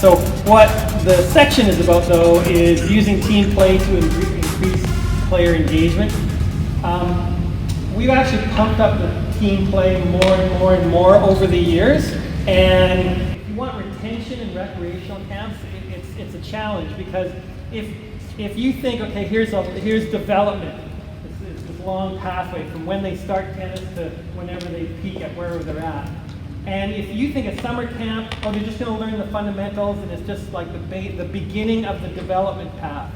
So what the section is about, though, is using team play to increase player engagement. We've actually pumped up the team play more and more and more over the years. And if you want retention in recreational camps, it's a challenge, because if you think, okay, here's development, this long pathway from when they start tennis to whenever they peak at wherever they're at. And if you think a summer camp, oh, they're just going to learn the fundamentals and it's just like the beginning of the development path.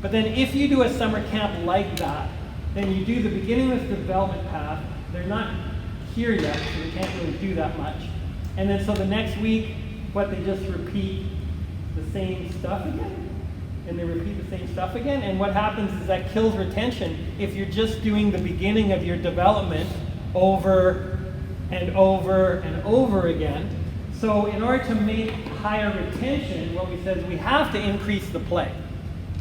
But then if you do a summer camp like that, then you do the beginning of the development path. They're not here yet, so they can't really do that much. And then so the next week, they just repeat the same stuff again. And they repeat the same stuff again. And what happens is that kills retention if you're just doing the beginning of your development over and over and over again. So in order to make higher retention, what we said is we have to increase the play.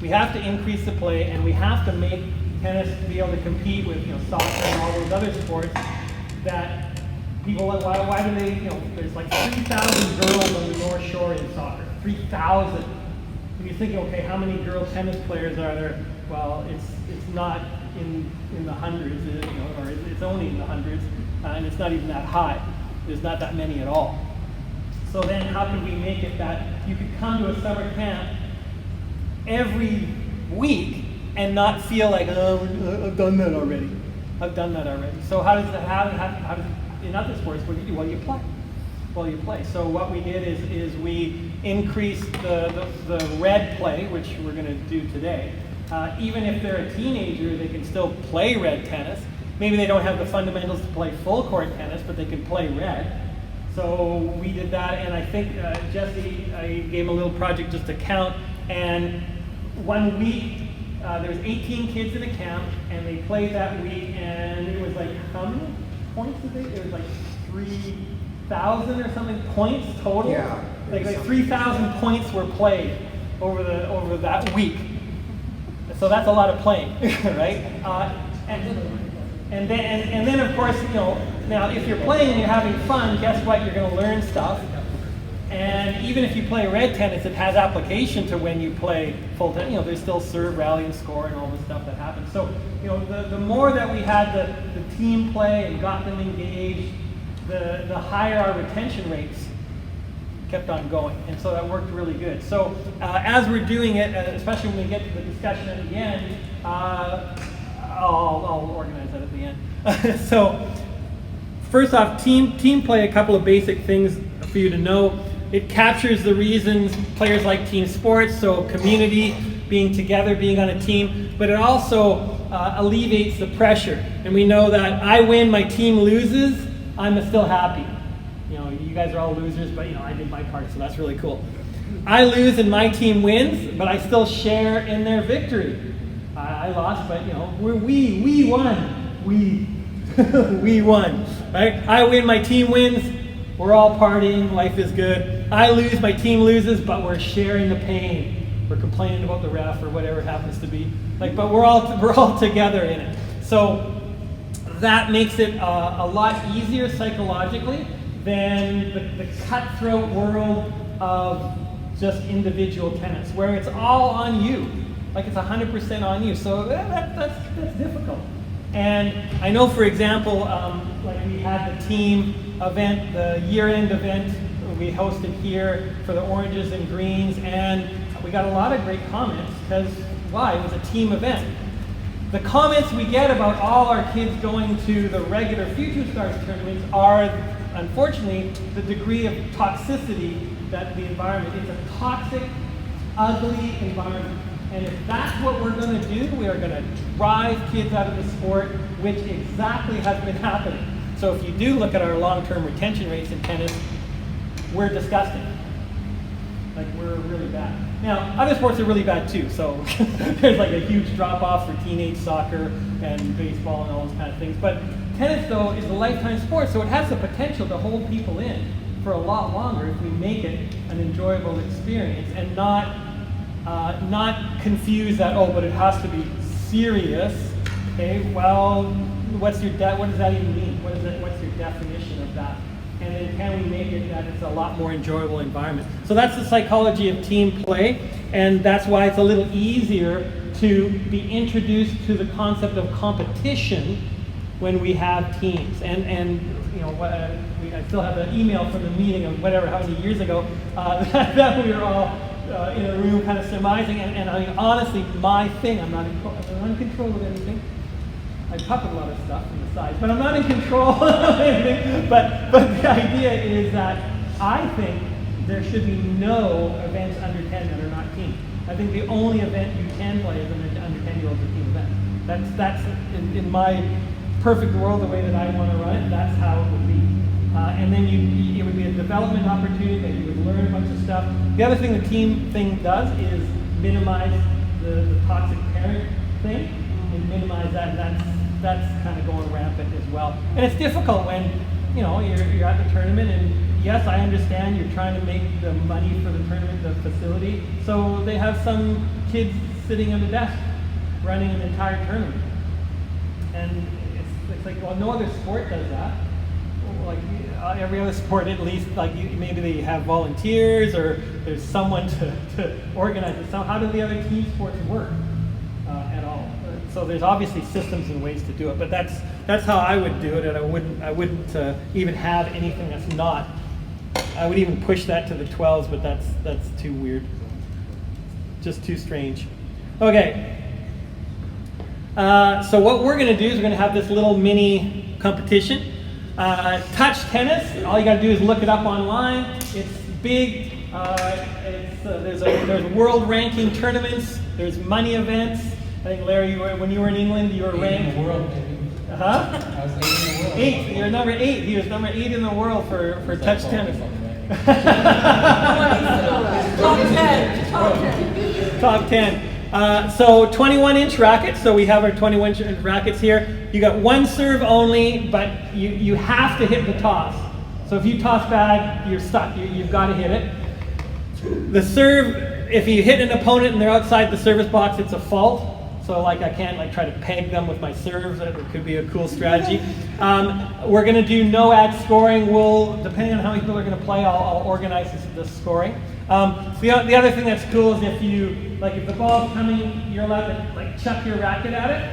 We have to increase the play, and we have to make tennis be able to compete with soccer and all those other sports that people, why do they, there's like 3,000 girls on the North Shore in soccer, 3,000. When you're thinking, okay, how many girl tennis players are there? Well, it's not in the hundreds, or it's only in the hundreds. And it's not even that high. There's not that many at all. So then how can we make it that you could come to a summer camp every week and not feel like, oh, I've done that already. I've done that already. So how does in other sports, what do you do? Well, you play. Well, you play. So what we did is we increased the red play, which we're going to do today. Even if they're a teenager, they can still play red tennis. Maybe they don't have the fundamentals to play full court tennis, but they can play red. So we did that, and I think Jesse, I gave him a little project just to count, and 1 week, there was 18 kids in a camp, and they played that week, and it was like, how many points did they? It was like 3,000 or something points total. Yeah. Like 3,000 points were played over that week. So that's a lot of playing, right? And then of course, now if you're playing and you're having fun, guess what? You're going to learn stuff. And even if you play red tennis, it has application to when you play full tennis. There's still serve, rally, and score, and all the stuff that happens. So, the more that we had the team play and got them engaged, the higher our retention rates kept on going. And so that worked really good. So as we're doing it, especially when we get to the discussion at the end, I'll organize that at the end. So first off, team play, a couple of basic things for you to know. It captures the reasons players like team sports, so community, being together, being on a team, but it also alleviates the pressure. And we know that I win, my team loses, I'm still happy. You guys are all losers, but I did my part, so that's really cool. I lose and my team wins, but I still share in their victory. I lost, but we won. We won, right? I win, my team wins. We're all partying, life is good. I lose, my team loses, but we're sharing the pain. We're complaining about the ref or whatever it happens to be. But we're all together in it. So that makes it a lot easier psychologically than the cutthroat world of just individual tennis, where it's all on you. Like it's 100% on you. So that's difficult. And I know, for example, like we had the team event, the year-end event we hosted here for the oranges and greens, and we got a lot of great comments because, why? It was a team event. The comments we get about all our kids going to the regular Future Stars tournaments are, unfortunately, the degree of toxicity that the environment, it's a toxic, ugly environment. And if that's what we're going to do, we are going to drive kids out of the sport, which exactly has been happening. So if you do look at our long-term retention rates in tennis, we're disgusting. Like, we're really bad. Now, other sports are really bad too, so there's like a huge drop-off for teenage soccer and baseball and all those kind of things. But tennis, though, is a lifetime sport, so it has the potential to hold people in for a lot longer if we make it an enjoyable experience and not confuse that, oh, but it has to be serious. Okay, well, what does that even mean? What's your definition of that? and then can we make it that it's a lot more enjoyable environment. So that's the psychology of team play, and that's why it's a little easier to be introduced to the concept of competition when we have teams. And you know, I still have an email from the meeting of whatever, how many years ago, that we were all in a room kind of surmising, and I mean, honestly, my thing, I'm not in control of anything. I puppet a lot of stuff from the sides, but I'm not in control of anything. But the idea is that I think there should be no events under 10 that are not team. I think the only event you can play is an under 10-year-old team event. That's in my perfect world, the way that I want to run it, that's how it would be. And then it would be a development opportunity that you would learn a bunch of stuff. The other thing the team thing does is minimize the toxic parent thing, and minimize that, and that's kind of going rampant as well. And it's difficult when, you know, you're at the tournament, and yes, I understand you're trying to make the money for the tournament, the facility, so they have some kids sitting at a desk running an entire tournament. And it's like, well, no other sport does that. Like every other sport, at least, like maybe they have volunteers or there's someone to organize it. So how do the other team sports work at all? So there's obviously systems and ways to do it, but that's how I would do it, and I wouldn't even have anything that's not. I would even push that to the 12s, but that's too weird, just too strange. Okay. So what we're going to do is we're going to have this little mini competition. Touch tennis. All you got to do is look it up online. It's big. There's world ranking tournaments. There's money events. I think Larry, when you were in England, you were ranked. In the world, I was 8 in the world. 8. You're number 8. He was number 8 in the world for touch tennis. Top 10. So 21-inch rackets. So we have our 21-inch rackets here. You got one serve only, but you have to hit the toss. So if you toss bad, you're stuck. You've got to hit it. The serve, if you hit an opponent and they're outside the service box, it's a fault. So like I can't like try to peg them with my serves. It could be a cool strategy. We're going to do no ad scoring. We'll, depending on how many people are going to play, I'll organize this scoring. The other thing that's cool is if the ball's coming, you're allowed to like chuck your racket at it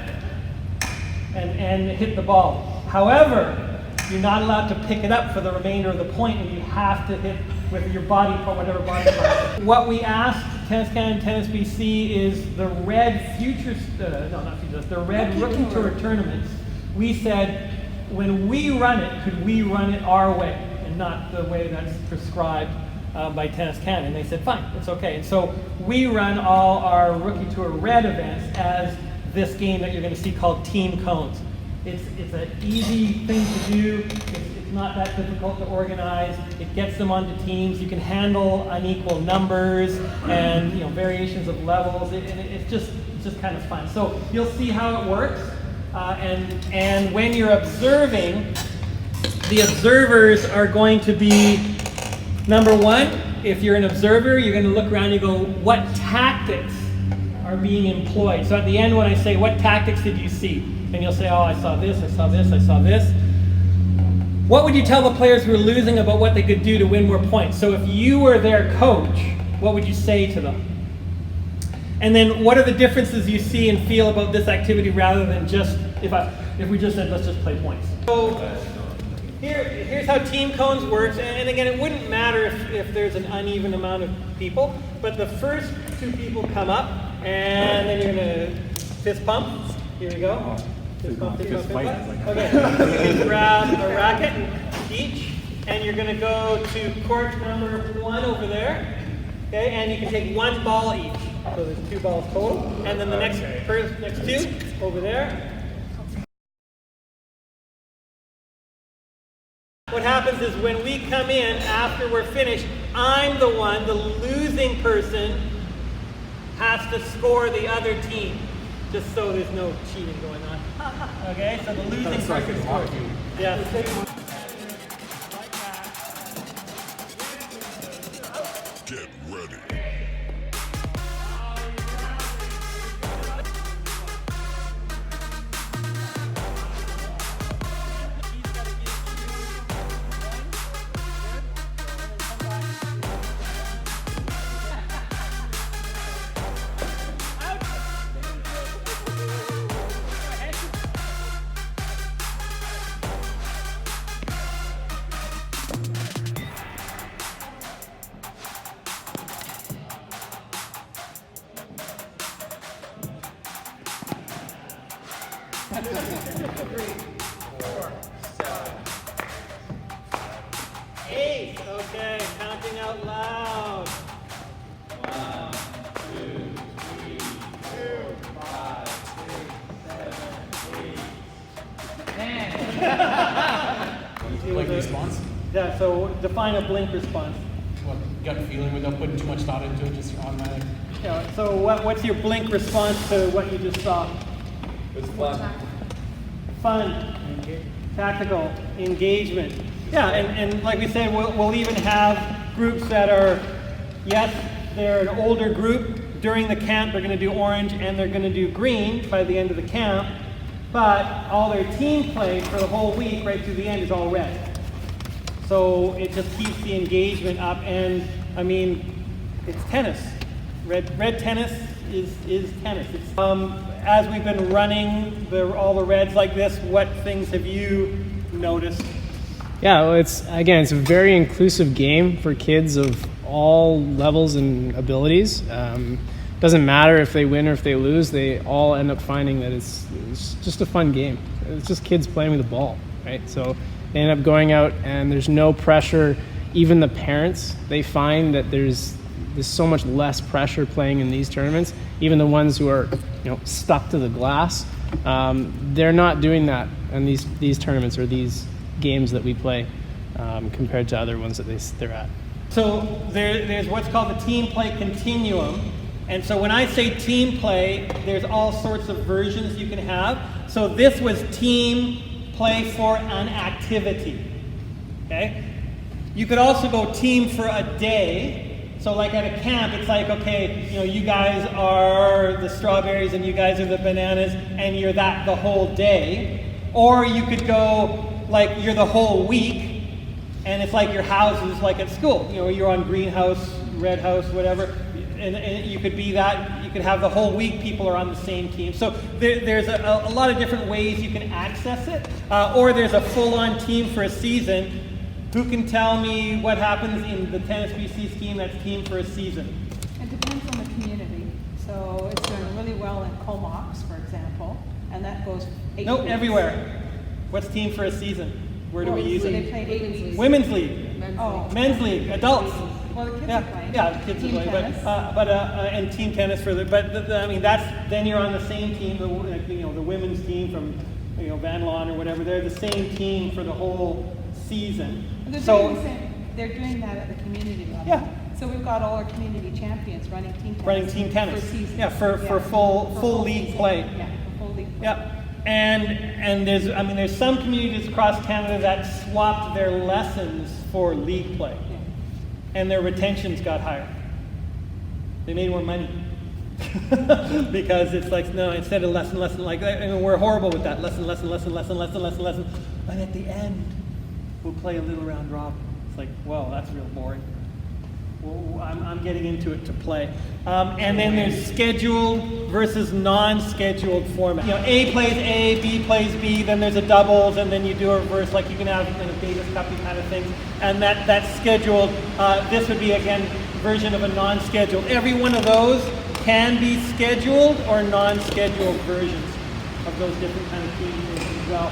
and hit the ball. However, you're not allowed to pick it up for the remainder of the point, and you have to hit with your body part, whatever body part. What we asked Tennis Canada and Tennis BC is the red the red Rookie Tour tournaments. We said, when we run it, could we run it our way and not the way that's prescribed by Tennis Canada? And they said, fine, it's okay. And so we run all our Rookie Tour red events as this game that you're going to see called Team Cones. It's an easy thing to do. It's not that difficult to organize. It gets them onto teams. You can handle unequal numbers and variations of levels. It's just kind of fun. So you'll see how it works. And when you're observing, the observers are going to be, number one, if you're an observer, you're going to look around and you go, what tactics are being employed? So at the end when I say, what tactics did you see? And you'll say, oh, I saw this, I saw this, I saw this. What would you tell the players who are losing about what they could do to win more points? So if you were their coach, what would you say to them? And then what are the differences you see and feel about this activity rather than just, if we just said, let's just play points. So here's how Team Cones works. And again, it wouldn't matter if there's an uneven amount of people, but the first 2 people come up, and then you're going to fist pump. Here we go. Fist pump, fist pump, fist pump. Okay, you're going to grab a racket each, and you're going to go to court number 1 over there. Okay, and you can take 1 ball each. So there's 2 balls total. And then the next 2 over there. What happens is when we come in after we're finished, I'm the one, the losing person, has to score the other team. Just so there's no cheating going on. Okay, so the losing person scores. Yeah. Get ready. 8. Okay, counting out loud. 10. Like response? Yeah, so define a blink response. What, gut feeling without putting too much thought into it, just automatic? Yeah, so what's your blink response to what you just saw? It's fun. Fun, tactical, engagement. Yeah, and like we said, we'll even have groups that are, yes, they're an older group. During the camp, they're going to do orange and they're going to do green by the end of the camp. But all their team play for the whole week, right through the end, is all red. So it just keeps the engagement up. And I mean, it's tennis. Red tennis is tennis. It's, as we've been running all the reds like this, what things have you noticed? Yeah, well, it's a very inclusive game for kids of all levels and abilities. Doesn't matter if they win or if they lose, they all end up finding that it's just a fun game. It's just kids playing with the ball, right? So they end up going out and there's no pressure. Even the parents, they find that there's so much less pressure playing in these tournaments. Even the ones who are stuck to the glass, they're not doing that in these tournaments or these games that we play compared to other ones that they're at. So there's what's called the team play continuum. And so when I say team play, there's all sorts of versions you can have. So this was team play for an activity. Okay? You could also go team for a day. So like at a camp, it's like, okay, you guys are the strawberries and you guys are the bananas and you're that the whole day. Or you could go like you're the whole week and it's like your houses like at school. You're on green house, red house, whatever. And you could be that, you could have the whole week people are on the same team. So there's a lot of different ways you can access it. Or there's a full-on team for a season. Who can tell me what happens in the Tennis BC scheme that's team for a season? It depends on the community. So it's doing really well in Comox, for example, and that goes 8 No, weeks. everywhere. What's team for a season? Where do we use So they it? played 8 weeks. Women's league, men's league, adults. Well, the kids are playing. Yeah, the kids Team are playing, tennis. and team tennis for I mean, then you're on the same team. The women's team from Van Lawn or whatever. They're the same team for the whole season. They're doing that at the community level. Yeah. So we've got all our community champions running team tennis. Running team tennis. For season. Yeah, for full league season. play. Yeah, for full league play. Yep. And there's some communities across Canada that swapped their lessons for league play. Yeah. And their retentions got higher. They made more money. Because it's like, no, instead of lesson, like that, and we're horrible with that. Lesson. And at the end, we'll play a little round robin. It's like, well, that's real boring. Well, I'm getting into it to play. And then there's scheduled versus non-scheduled format. A plays A, B plays B, then there's a doubles, and then you do a reverse, like you can have Davis Cuppy kind of things. And that's scheduled. This would be, again, version of a non-scheduled. Every one of those can be scheduled or non-scheduled versions of those different kind of teams as well.